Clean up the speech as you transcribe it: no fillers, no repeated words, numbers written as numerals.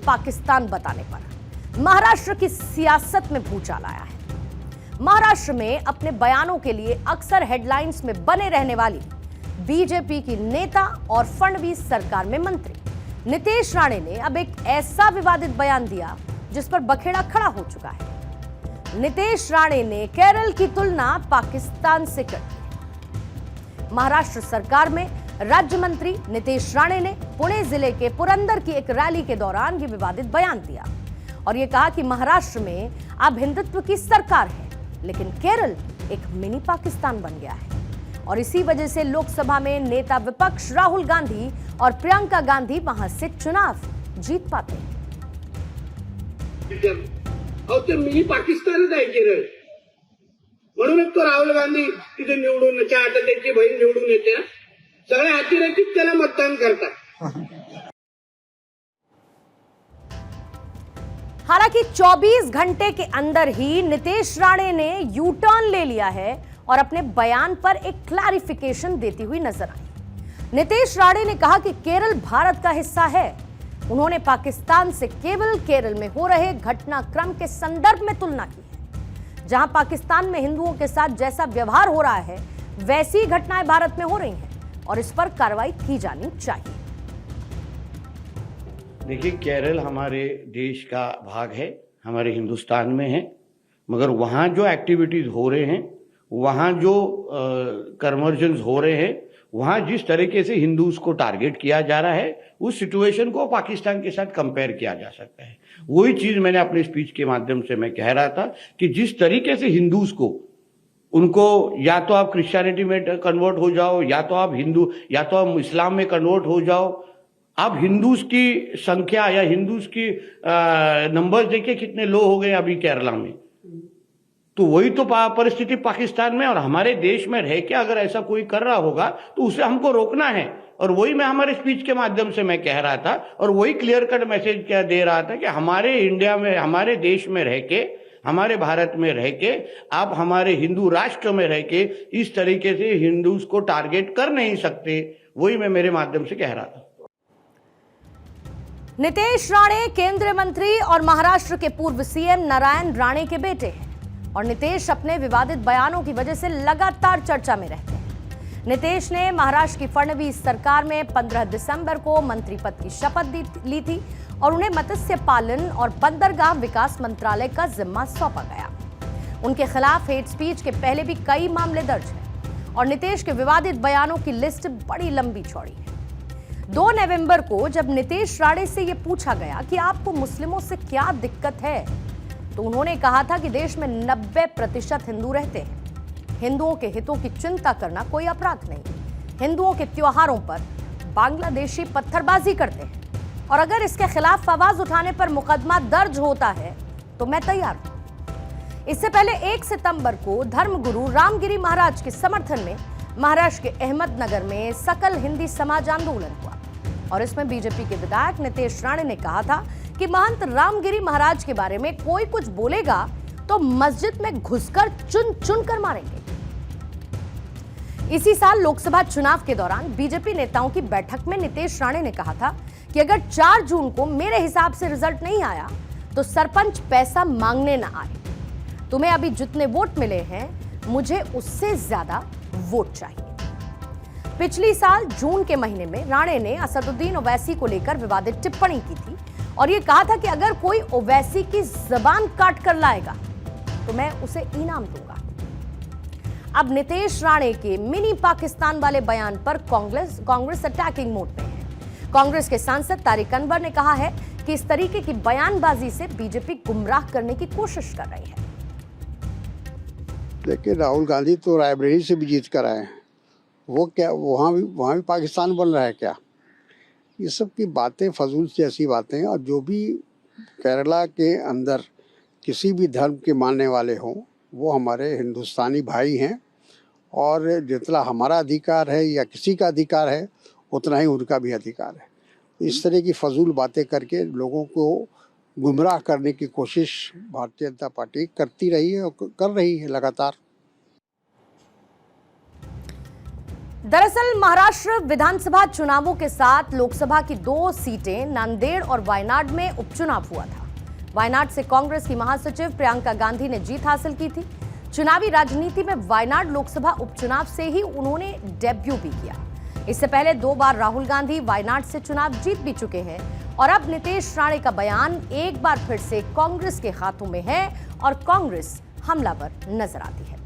पाकिस्तान बताने पर महाराष्ट्र की सियासत में भूचाल आया है। महाराष्ट्र में अपने बयानों के लिए अक्सर हेडलाइंस में बने रहने वाली बीजेपी की नेता और फडणवीस सरकार में मंत्री नीतीश राणे ने अब एक ऐसा विवादित बयान दिया जिस पर बखेड़ा खड़ा हो चुका है। नीतीश राणे ने केरल की तुलना पाकिस्तान से कर दी। महाराष्ट्र सरकार में राज्य मंत्री नीतीश राणे ने पुणे जिले के पुरंदर की एक रैली के दौरान ये विवादित बयान दिया और ये कहा कि महाराष्ट्र में अब हिंदुत्व की सरकार है, लेकिन केरल एक मिनी पाकिस्तान बन गया है और इसी वजह से लोकसभा में नेता विपक्ष राहुल गांधी और प्रियंका गांधी वहां से चुनाव जीत पाते हैं। मिनी पाकिस्तानच आहे केरळ, म्हणूनच तो राहुल गांधी तिथे निवडून आता त्याची बहीण निवडून येते ना, सगळे अतिरेकीच त्याला मतदान करतात। हालांकि 24 घंटे के अंदर ही नीतीश राणे ने यू टर्न ले लिया है और अपने बयान पर एक क्लैरिफिकेशन देती हुई नजर आई। नीतीश राणे ने कहा कि केरल भारत का हिस्सा है। उन्होंने पाकिस्तान से केवल केरल में हो रहे घटनाक्रम के संदर्भ में तुलना की है। जहां पाकिस्तान में हिंदुओं के साथ जैसा व्यवहार हो रहा है वैसी ही घटनाएं भारत में हो रही हैं और इस पर कार्रवाई की जानी चाहिए। देखिए, केरल हमारे देश का भाग है, हमारे हिंदुस्तान में है, मगर वहाँ जो एक्टिविटीज हो रहे हैं, वहाँ जो कन्वर्जन्स हो रहे हैं, वहाँ जिस तरीके से हिंदूज को टारगेट किया जा रहा है, उस सिचुएशन को पाकिस्तान के साथ कंपेयर किया जा सकता है। वही चीज मैंने अपने स्पीच के माध्यम से मैं कह रहा था कि जिस तरीके से हिंदूज को उनको या तो आप क्रिश्चियनिटी में कन्वर्ट हो जाओ, या तो आप हिंदू, या तो आप इस्लाम में कन्वर्ट हो जाओ। आप हिंदूज की संख्या या हिंदूज की नंबर देखिए कितने लो हो गए अभी केरला में। तो वही तो परिस्थिति पाकिस्तान में और हमारे देश में रह के अगर ऐसा कोई कर रहा होगा तो उसे हमको रोकना है। और वही मैं हमारे स्पीच के माध्यम से मैं कह रहा था और वही क्लियर कट मैसेज क्या दे रहा था कि हमारे इंडिया में, हमारे देश में रह के, हमारे भारत में रह के आप हमारे हिंदू राष्ट्र में रह के इस तरीके से हिंदूज को टारगेट कर नहीं सकते। वही मैं मेरे माध्यम से कह रहा था। नीतीश राणे केंद्रीय मंत्री और महाराष्ट्र के पूर्व सीएम नारायण राणे के बेटे हैं और नीतीश अपने विवादित बयानों की वजह से लगातार चर्चा में रहते हैं। नीतीश ने महाराष्ट्र की फडणवीस सरकार में 15 दिसंबर को मंत्री पद की शपथ ली थी और उन्हें मत्स्य पालन और बंदरगाह विकास मंत्रालय का जिम्मा सौंपा गया। उनके खिलाफ हेट स्पीच के पहले भी कई मामले दर्ज हैं और नीतीश के विवादित बयानों की लिस्ट बड़ी लंबी चौड़ी है। 2 नवंबर को जब नीतीश राणे से यह पूछा गया कि आपको मुस्लिमों से क्या दिक्कत है, तो उन्होंने कहा था कि देश में 90% हिंदू रहते हैं। हिंदुओं के हितों की चिंता करना कोई अपराध नहीं। हिंदुओं के त्योहारों पर बांग्लादेशी पत्थरबाजी करते हैं और अगर इसके खिलाफ आवाज उठाने पर मुकदमा दर्ज होता है तो मैं तैयार हूं। इससे पहले 1 सितंबर को धर्मगुरु रामगिरी महाराज के समर्थन में महाराष्ट्र के अहमदनगर में सकल हिंदी समाज आंदोलन हुआ और इसमें बीजेपी के विधायक नीतीश राणे ने कहा था कि महंत रामगिरी महाराज के बारे में कोई कुछ बोलेगा तो मस्जिद में घुसकर चुन चुन कर मारेंगे। इसी साल लोकसभा चुनाव के दौरान बीजेपी नेताओं की बैठक में नीतीश राणे ने कहा था कि अगर 4 जून को मेरे हिसाब से रिजल्ट नहीं आया तो सरपंच पैसा मांगने ना आए। तुम्हें अभी जितने वोट मिले हैं मुझे उससे ज्यादा वोट चाहिए। पिछली साल जून के महीने में राणे ने असदुद्दीन ओवैसी को लेकर विवादित टिप्पणी की थी और यह कहा था कि अगर कोई ओवैसी की जबान काट कर लाएगा तो मैं उसे इनाम दूंगा। अब नीतीश राणे के मिनी पाकिस्तान वाले बयान पर कांग्रेस अटैकिंग मोड में है। कांग्रेस के सांसद तारिक अनवर ने कहा है कि इस तरीके की बयानबाजी से बीजेपी गुमराह करने की कोशिश कर रही है। लेकिन राहुल गांधी तो रायबरेली से भी जीत कर आए हैं, वो क्या वहाँ भी पाकिस्तान बन रहा है क्या? ये सब की बातें फजूल जैसी बातें हैं। और जो भी केरला के अंदर किसी भी धर्म के मानने वाले हों वो हमारे हिंदुस्तानी भाई हैं और जितना हमारा अधिकार है या किसी का अधिकार है उतना ही उनका भी अधिकार है। इस तरह की फजूल बातें करके लोगों को गुमराह करने की कोशिश भारतीय जनता पार्टी करती रही है और कर रही है लगातार। दरअसल महाराष्ट्र विधानसभा चुनावों के साथ लोकसभा की 2 सीटें नांदेड़ और वायनाड में उपचुनाव हुआ था। वायनाड से कांग्रेस की महासचिव प्रियंका गांधी ने जीत हासिल की थी। चुनावी राजनीति में वायनाड लोकसभा उपचुनाव से ही उन्होंने डेब्यू भी किया। इससे पहले 2 बार राहुल गांधी वायनाड से चुनाव जीत भी चुके हैं और अब नीतीश राणे का बयान एक बार फिर से कांग्रेस के हाथों में है और कांग्रेस हमलावर नजर आती है।